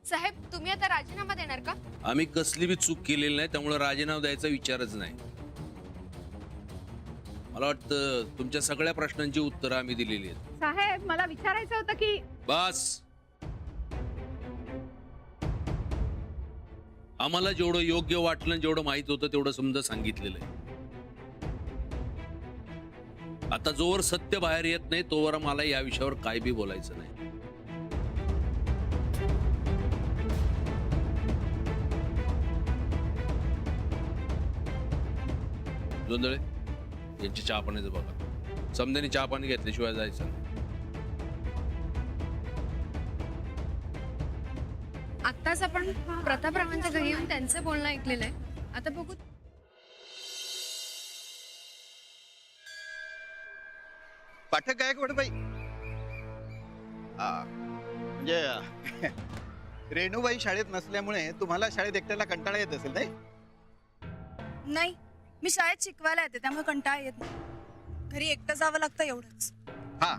साहेब तुम्ही आता राजीनामा देणार का? आम्ही कसली बी चूक केलेली नाही, त्यामुळे राजीनामा द्यायचा विचारच नाही. मला वाटतं तुमच्या सगळ्या प्रश्नांची उत्तरं आम्ही दिलेली आहेत. साहेब मला विचारायचं होतं की बस. आम्हाला जेवढं योग्य वाटलं, जेवढं माहित होतं तेवढं समजा सांगितलेलं आहे. आता जोवर सत्य बाहेर येत नाही तोवर मला या विषयावर काय बी बोलायचं नाही. जोंधळे यांची चहा पाण्याचं बघा. समद्याने चहा पाणी घेतल्याशिवाय जायचं नाही. आत्ताच आपण प्रतापरावांच्या घरी येऊन त्यांचं बोलणं ऐकलेलं आहे. आता बघू. पाठक गायकवाड बाई, म्हणजे रेणूबाई शाळेत नसल्यामुळे तुम्हाला शाळेत एकट्याला कंटाळा येत असेल नाही? नाही, मी शाळेत शिकवायला येते त्यामुळे कंटाळा येत नाही. घरी एकटं जावं लागतं एवढंच. हा,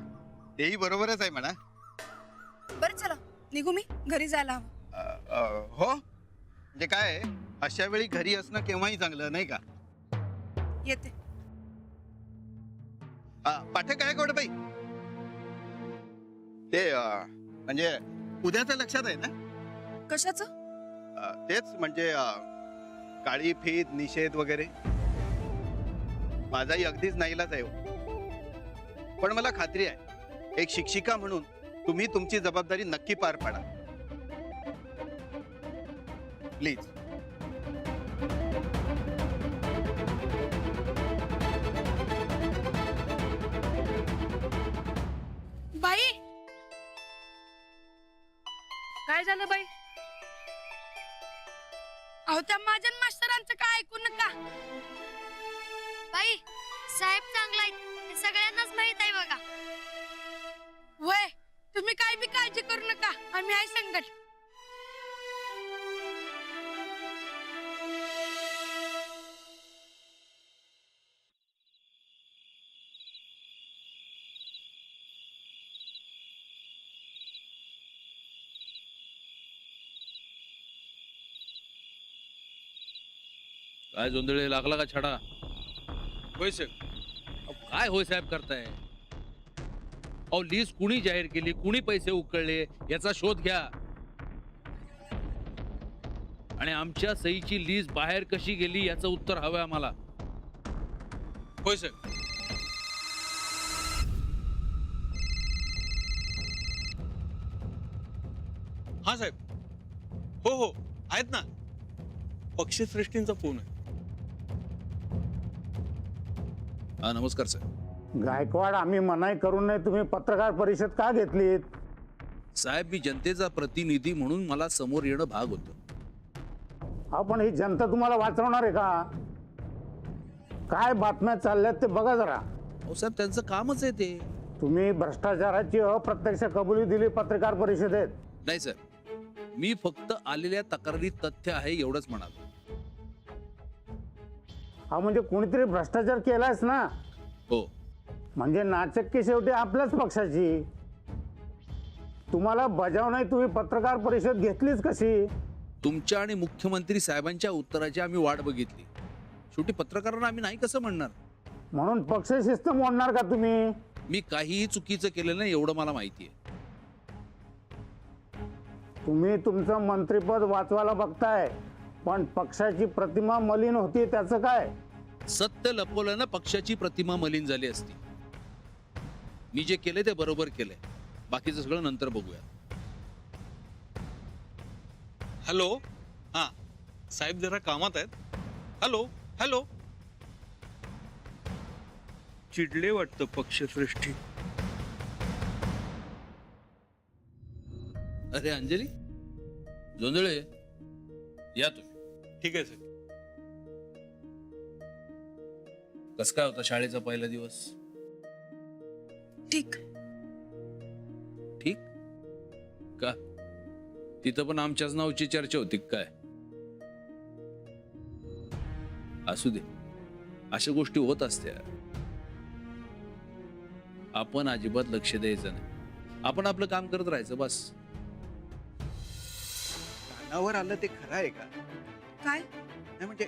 तेही बरोबरच आहे म्हणा. बरं चला निघू, मी घरी जायला हवं. हो, म्हणजे काय अशा वेळी घरी असणं केव्हाही चांगलं नाही का? येते. पाठक गायकवाड बाई, ते म्हणजे उद्याचं लक्षात आहे ना? कशाचं? तेच म्हणजे काळी फीत निषेध वगैरे. माझाही अगदीच नाईलाज आहे हो. पण मला खात्री आहे एक शिक्षिका म्हणून तुम्ही तुमची जबाबदारी नक्की पार पाडा. प्लीज. बाई, काय झालं बाई? अहो त्या महाजन मास्तरांचं काय ऐकू नका. बाई साहेब चांगला आहे, सगळ्यांनाच माहित आहे बघा. वय, तुम्ही काय बी काळजी करू नका, आम्ही आहे संकट. काय जोंधळे, लागला का छडा? होय सर. काय होय साहेब करताय? अहो लीज कुणी जाहीर केली, कुणी पैसे उकळले याचा शोध घ्या. आणि आमच्या सहीची लीज बाहेर कशी गेली याचं उत्तर हवंय आम्हाला. होय सर. हा साहेब. हो हो आहेत ना. पक्षश्रेष्ठींचा फोन आहे. हा नमस्कार साहेब. गायकवाड, आम्ही मनाई करून नाही, तुम्ही पत्रकार परिषद का घेतलीत? साहेब मी जनतेचा प्रतिनिधी म्हणून मला समोर येणं भाग होतं. आपण ही जनता तुम्हाला वाचवणार आहे का? काय बातम्या चालल्यात ते बघा जरा. अहो साहेब त्यांचं कामच आहे ते. तुम्ही भ्रष्टाचाराची अप्रत्यक्ष कबुली दिली पत्रकार परिषदेत. नाही सर, मी फक्त आलेल्या तक्रारी तथ्य आहे एवढंच म्हणालो. हा म्हणजे कोणीतरी भ्रष्टाचार केलायच ना? हो. म्हणजे नाचक्की शेवटी आपल्याच पक्षाची. तुम्हाला बजाव नाही, तुम्ही पत्रकार परिषद घेतलीच कशी? तुमच्या आणि मुख्यमंत्री साहेबांच्या उत्तराची आम्ही वाट बघितली. शेवटी पत्रकारांना आम्ही नाही कसं म्हणणार? म्हणून पक्ष शिस्त मोडणार का तुम्ही? मी काहीही चुकीचं केलं नाही एवढं मला माहिती आहे. तुम्ही तुमचं मंत्रिपद वाचवायला बघताय, पण पक्षाची प्रतिमा मलिन होती, त्याचं काय? सत्य लपवल्यानं पक्षाची प्रतिमा मलिन झाली असती. मी जे केले ते बरोबर केलंय, बाकीचं सगळं नंतर बघूया. हॅलो. हा साहेब जरा कामात आहेत. Hello hello. चिडले वाटतं पक्षश्रेष्ठी. अरे अंजली, जोंधळे या तुम्ही. ठीक आहे सर. कस काय होता शाळेचा पहिला दिवस? ठीक. ठीक का? तिथं पण आमच्याच नावची चर्चा होती काय? असू दे, अशा गोष्टी होत असत्या. आपण अजिबात लक्ष द्यायचं नाही, आपण आपलं काम करत राहायचं बस. कानावर आलं ते खरं आहे का? काय नाही म्हणजे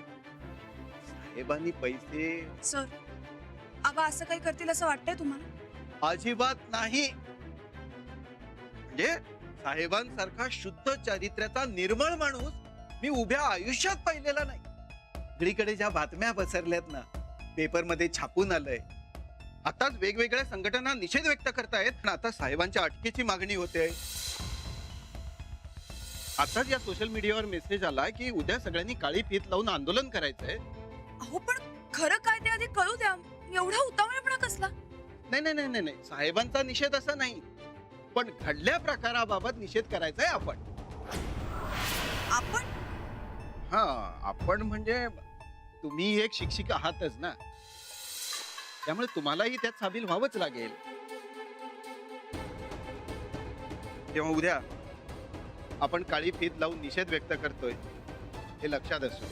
साहेबांनी पैसे सर आबा असं काही करतील असं वाटतंय तुम्हाला? अजिबात नाही. म्हणजे साहेबांसारखा शुद्ध चारित्र्याचा निर्मळ माणूस मी उभ्या आयुष्यात पाहिलेला नाही. सगळीकडे ज्या बातम्या पसरल्यात ना, पेपरमध्ये छापून आलंय, आताच वेगवेगळ्या संघटना निषेध व्यक्त करतायत, पण आता साहेबांच्या अटकेची मागणी होते. आताच या सोशल मीडियावर मेसेज आला की उद्या सगळ्यांनी काळी फीत लावून आंदोलन करायचंय. अहो पण खरं काय ते आधी कळू द्या. एवढा उतावळेपणा कसला? नाही नाही नाही नाही, साहेबांचा निषेध असा नाही, पण घडल्या प्रकाराबाबत निषेध करायचा आहे आपण. आपण हा, आपण म्हणजे तुम्ही एक शिक्षिका आहातच ना, त्यामुळे तुम्हालाही त्यात सामील व्हावंच लागेल. तेव्हा उद्या आपण काळी फीत लावून निषेध व्यक्त करतोय हे लक्षात असू.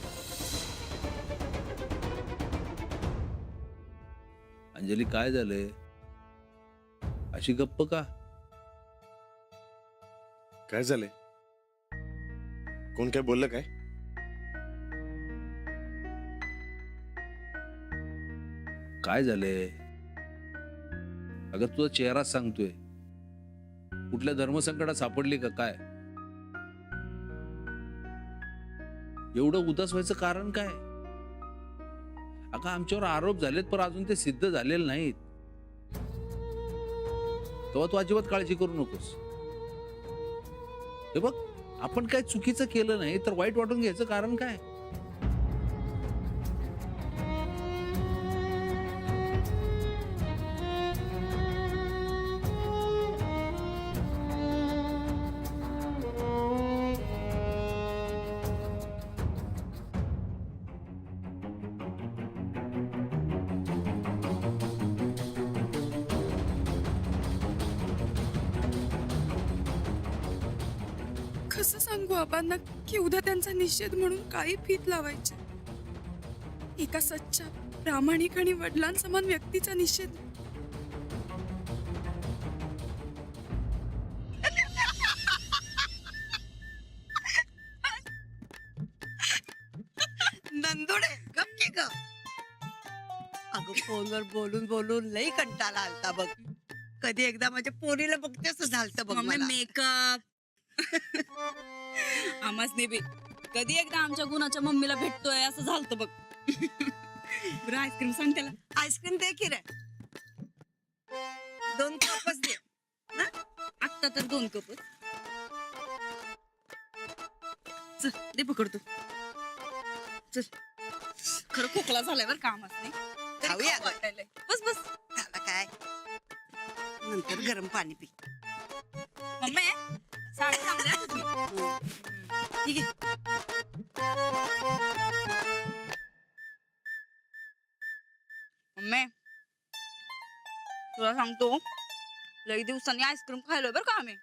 अंजली, काय झालंय? अशी गप्प का? काय झालंय? कोण काय बोललं काय? काय झालंय? अगं तुझा चेहरा सांगतोय. कुठल्या धर्मसंकटात सापडली का काय? एवढं उदास व्हायचं कारण काय? अगं आमच्यावर आरोप झालेत पण अजून ते सिद्ध झालेले नाहीत. तेव्हा तू अजिबात काळजी करू नकोस. हे बघ, आपण काय चुकीचं केलं नाही तर वाईट वाटून घ्यायचं कारण काय? कसं सांगू आबांना की उद्या त्यांचा निषेध म्हणून काही फीत लावायचे? एका सच्चा प्रामाणिक आणि वडिलांसमान व्यक्तीचा निषेध. नंदुडे गप की ग. अगं फोनवर बोलून बोलून लई कंटाळा आलता बघ. कधी एकदा माझ्या पोरीला बघतेच झालतं बघ मला. मेकअप आमाच बी कधी एकदा आमच्या गुणाच्या मम्मीला भेटतोय असं झालतं बघ. बरं आईस्क्रीम सांग त्याला. आईस्क्रीम दे की रे. 2 कपच दे. आत्ता तर 2 कप. चल दे पकडतो. चल, खरं खोकला झालाय बरं कामच नाही. खाऊया ग. वाटायलंय. बस बस. झालं काय, नंतर गरम पाणी पी. मम्मी साडी चांगली आहे तुझी. ठीक आहे. मम्मी तुला सांगतो, लई दिवसांनी आईस्क्रीम खायलोय बरं का आम्ही.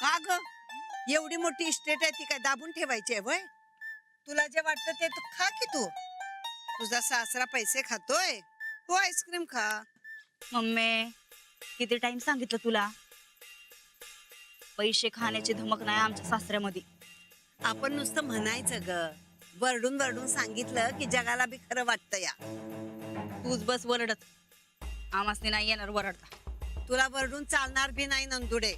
का ग, एवढी मोठी इस्टेट आहे ती काय दाबून ठेवायची आहे वय? तुला जे वाटतं ते तू खा की. तुझा सासरा पैसे खातोय, तू आईस्क्रीम खा. मम्मी किती टाइम सांगितलं तुला, पैसे खाण्याची धमक नाही आमच्या सासऱ्यामध्ये. आपण नुसतं म्हणायचं ग, वरडून वरडून सांगितलं की जगाला बी खरं वाटतं या. तूच बस वरडत, आमासनी नाही येणार वरडता. तुला वरडून चालणार बी नाही नंदुडे.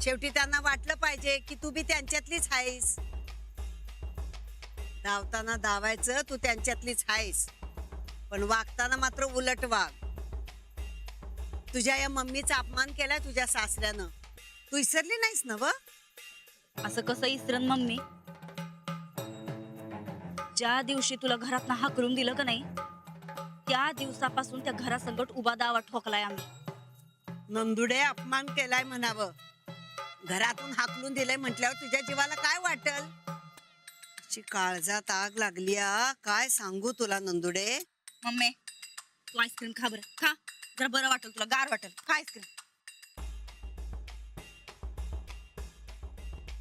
शेवटी त्यांना वाटलं पाहिजे की तू बी त्यांच्यातलीच आहेस. धावताना धावायचं तू त्यांच्यातलीच आहेस, पण वागताना मात्र उलट वाग. तुझ्या या मम्मीचा अपमान केलाय तुझ्या सासऱ्यानं, तू विसरली नाहीस ना व? असं कसं इसरन मम्मी? ज्या दिवशी तुला घरात हाकलून दिलं का नाही, त्या दिवसापासून त्या घरासंगट उभा दावा ठोकलाय आम्ही. नंदुडे अपमान केलाय म्हणावं. घरातून हाकलून दिलंय म्हटल्यावर तुझ्या जीवाला काय वाटल? तुझी काळजात आग लागली काय सांगू तुला नंदुडे. मम्मी तू आईस्क्रीम खा बरं, खा जरा बरं वाटेल तुला, गार वाटेल. खा आईस्क्रीम.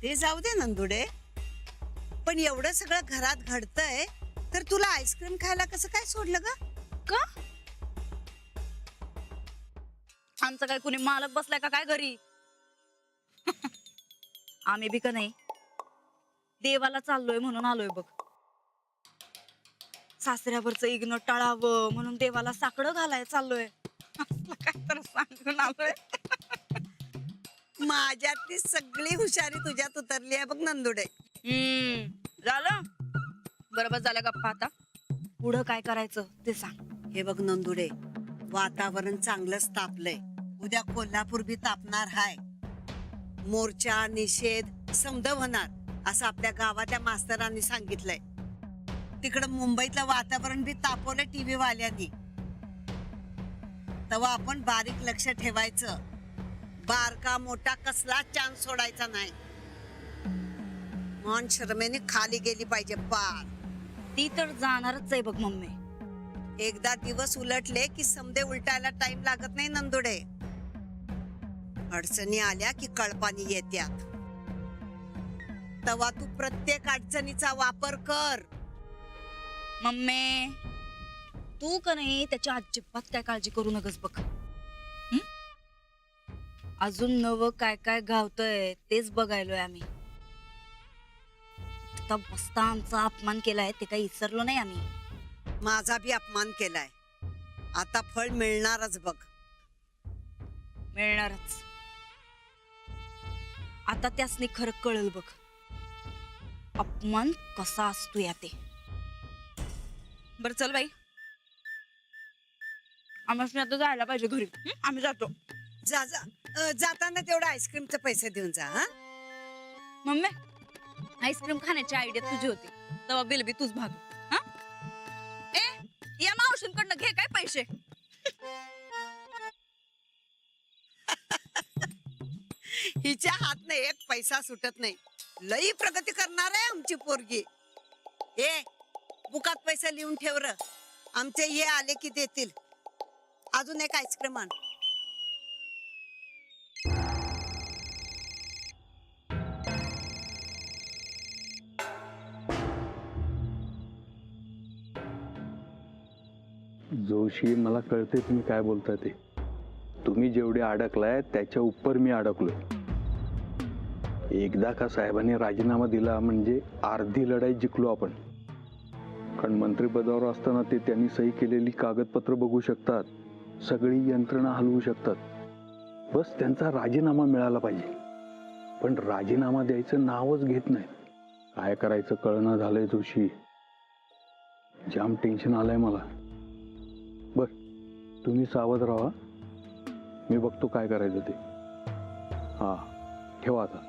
ते जाऊ दे नंदुडे, पण एवढं सगळं घरात घडतंय तर तुला आईस्क्रीम खायला कसं काय सोडलं ग? का आमचं काय कुणी मालक बसलाय का काय घरी? आम्ही बी का नाही देवाला चाललोय म्हणून आलोय बघ. सासऱ्यावरचं इग्न टाळावं म्हणून देवाला साकडं घालाय चाललोय. असलं काय तर सांगून आलोय. माझ्यातली सगळी हुशारी तुझ्यात उतरली आहे बघ नंदुडे. झालं बरोबर झालं गप्पा. आता पुढं काय करायचं ते सांग. हे बघ नंदुडे, वातावरण चांगलंच तापलंय. उद्या कोल्हापूर बी तापणार हाय. मोर्चा निषेध समद होणार असं आपल्या गावातल्या मास्तरांनी सांगितलंय. तिकडं मुंबईतलं वातावरण बी तापवलंय टीव्ही वाल्यांनी. तेव्हा आपण बारीक लक्ष ठेवायचं. बारका मोठा कसला चान्स सोडायचा नाही. मन शर्मेने खाली गेली पाहिजे पार. ती तर जाणारच आहे बघ मम्मी. एकदा दिवस उलटले की समदे उलटायला टाइम लागत नाही नंदुडे. अडचणी आल्या की कळपानी येत्यात. तेव्हा तू प्रत्येक अडचणीचा वापर कर. मम्मी तू का नाही त्याच्या अजिबात काय काळजी करू नकस बघ. अजून नवं काय काय गावतंय तेच बघायलोय आम्ही. आता बस्ता आमचा अपमान केलाय ते काही विसरलो नाही आम्ही. माझा बी अपमान केलाय. आता फळ मिळणारच बघ. मिळणारच. आता त्यासनी खरं कळल बघ अपमान कसा असतो या ते. बर चल बाई आम्हाला आता जायला पाहिजे घरी. आम्ही जातो. जा जा. जाताना तेवढं आईस्क्रीमचे पैसे देऊन जा. हा मम्मी आईस्क्रीम खाण्याची आयडिया तुझी होती तेव्हा बिल बी तूच भाग. हा ए या मावशींकडनं घे काय पैसे. हिच्या हातनं एक पैसा सुटत नाही. लई प्रगती करणार आहे आमची पोरगी. ए बुकात पैसे लिहून ठेव र. आमचे हे आले की देतील. अजून एक आईस्क्रीम आण. जोशी मला कळते तुम्ही काय बोलताय ते. तुम्ही जेवढे अडकलाय त्याच्या उपर मी अडकलोय. एकदा का साहेबांनी राजीनामा दिला म्हणजे अर्धी लढाई जिंकलो आपण. कारण मंत्रिपदावर असताना ते त्यांनी सही केलेली कागदपत्र बघू शकतात. सगळी यंत्रणा हलवू शकतात. बस त्यांचा राजीनामा मिळाला पाहिजे. पण राजीनामा द्यायचं नावच घेत नाही. काय करायचं कळना झालंय जोशी. जाम टेन्शन आलंय मला. बर तुम्ही सावध राहा. मी बघतो काय करायचं ते. हा ठेवा आता.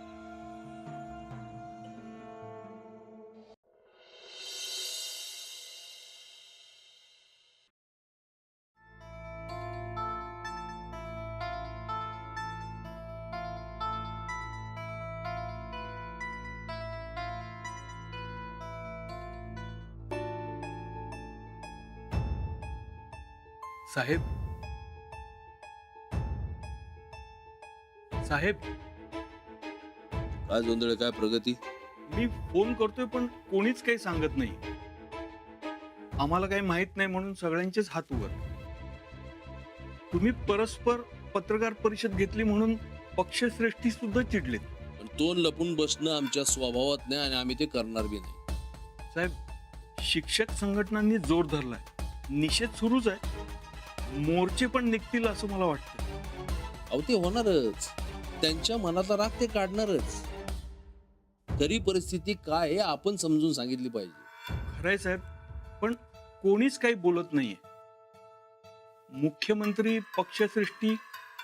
साहेब साहेब काय जोंधळे, काय प्रगती? मी फोन करतोय पण कोणीच काही सांगत नाही. आम्हाला काही माहित नाही म्हणून सगळ्यांचेच हात वर. तुम्ही परस्पर पत्रकार परिषद घेतली म्हणून पक्षश्रेष्ठी सुद्धा चिडलेत. पण तोंड लपून बसणं आमच्या स्वभावात नाही आणि आम्ही ते करणार बी नाही. साहेब शिक्षक संघटनांनी जोर धरलाय. निषेध सुरूच आहे. मोर्चे पण निघतील असं मला वाटतं. अहो ते होणारच. त्यांच्या मनातला राग ते काढणारच. खरी परिस्थिती काय आहे आपण समजून सांगितली पाहिजे. खरंय साहेब पण कोणीच काही बोलत नाहीये. मुख्यमंत्री पक्षश्रेष्ठी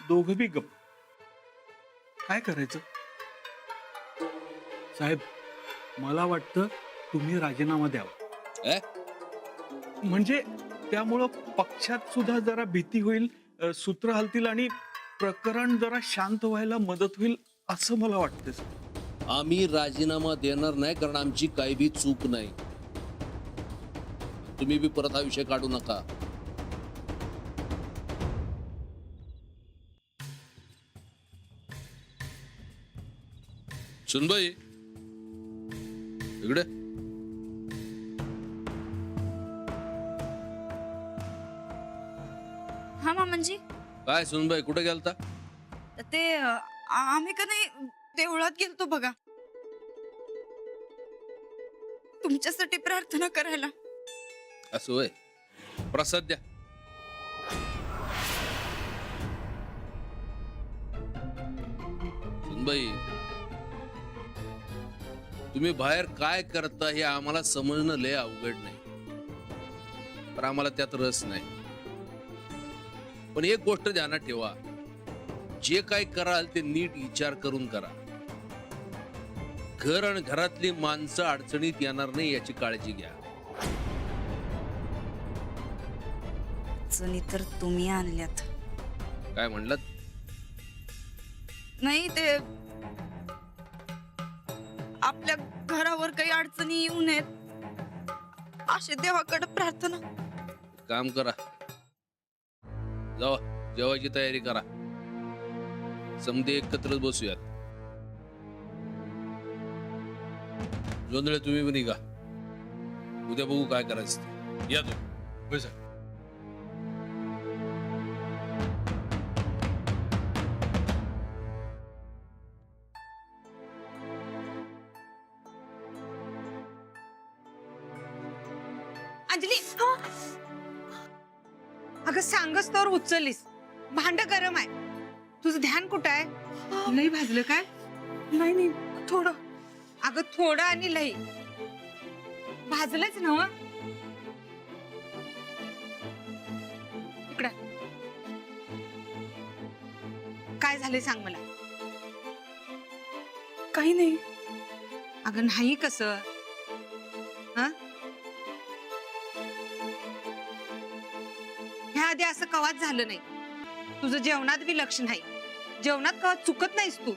दोघं बी गप्प. काय करायचं साहेब? मला वाटतं तुम्ही राजीनामा द्यावा. म्हणजे त्यामुळं पक्षात सुद्धा जरा भीती होईल. सूत्र हलतील आणि प्रकरण जरा शांत व्हायला मदत होईल असं मला वाटतं. आम्ही राजीनामा देणार नाही कारण आमची काही बी चूक नाही. तुम्ही बी परत हा विषय काढू नका. सुनबाई इकडे. हा मामांजी. काय सुनबाई कुठे गेलता? ते आम्ही का नाही देवळात गेलतो बघा. तुमच्यासाठी प्रार्थना करायला. असं होय. प्रसाद द्या. सुनबाई, तुम्ही बाहेर काय करता हे आम्हाला समजणं लय अवघड नाही, पण आम्हाला त्यात रस नाही. पण एक गोष्ट ध्यानात ठेवा, जे काय कराल ते नीट विचार करून करा. घर आणि घरातली माणसं अडचणीत येणार नाही याची काळजी घ्या. अडचणी तर तुम्ही आणल्यात. काय म्हणलात? नाही, ते आपल्या घरावर काही अडचणी येऊ नयेत अशी देवाकडे प्रार्थना. काम करा, जावा जेवायची तयारी करा, समधे एकत्रच बसूयात. जोंधळे तुम्ही पण निघा, उद्या बघू काय करायचं ते. या तुम्ही बसा. अंजली, अगं सांगच तर उचललीस. भांड गरम आहे, तुझं ध्यान कुठं आहे? लई भाजलं काय? नाही नाही, थोडं. अगं थोडं आणि लई भाजलंच ना. इकडं काय झाले सांग मला. काही नाही. अगं नाही कसं? हा, ह्या आधी असं कवाच झालं नाही. तुझं जेवणात बी लक्ष नाही, जेवणात कवा चुकत नाहीस तू.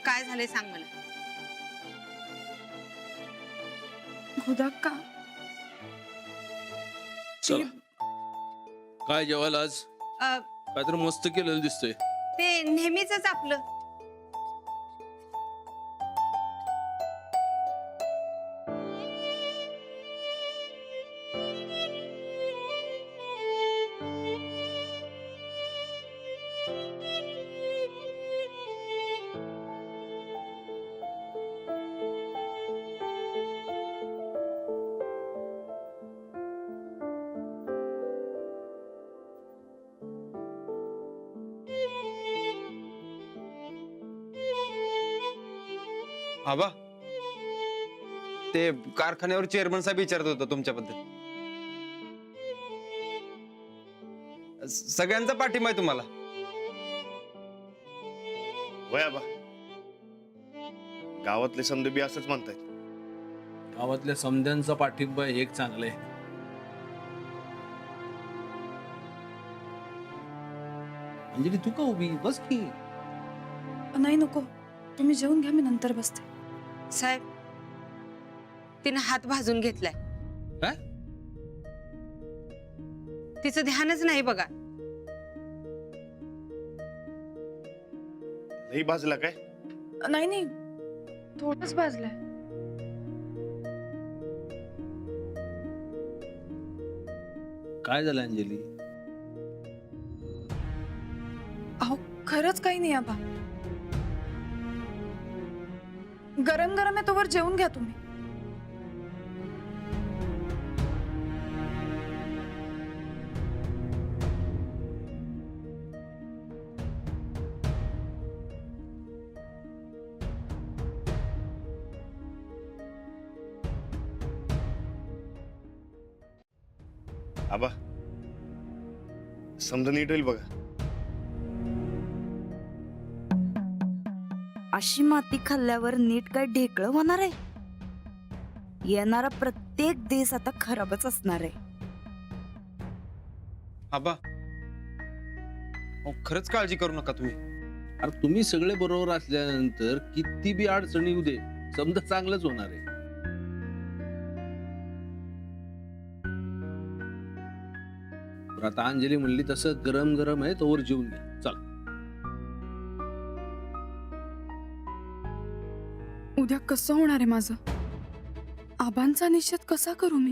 काय झालंय सांग मला. गोदाक्का, चला, काय जेवायला आज? अ, काहीतरी मस्त केलेलं दिसतंय. ते नेहमीच आपलं. आबा, ते कारखान्यावर चेअरमन साहेब विचारत होता तुमच्याबद्दल. सगळ्यांचा पाठिंबा आहे तुम्हाला. वय आबा, गावातले समजे बी असंच म्हणतायत. गावातल्या समध्यांचा पाठिंबा हे एक चांगलं आहे. अंजली, तू का उभी? बस की. नाही नको, तुम्ही जेवून घ्या, मी नंतर बसते. साहेब, तिनं हात भाजून घेतलाय. काय? तिचं ध्यानच नाही बघा. लई भाजला काय? नाही नाही, थोडंच भाजलंय. काय झालं अंजली? अहो खरंच काही नाही आबा. गरम गरम आहे तोवर जेवून घ्या तुम्ही. आबा, समजा नीट होईल बघा. अशी माती खाल्ल्यावर नीट काय ढेकळं होणार आहे? येणारा प्रत्येक दिवस आता खराबच असणार आहे. आबा, खरंच काळजी करू नका तुम्ही. अरे तुम्ही सगळे बरोबर असल्यानंतर किती बी अडचणी येऊ दे, समजा चांगलंच होणार आहे. पण आता अंजली म्हणली तसं गरम गरम आहे तोवर जेवून घ्या. चला. उद्या कसं होणार आहे माझं? आबांचा निषेध कसा करू मी?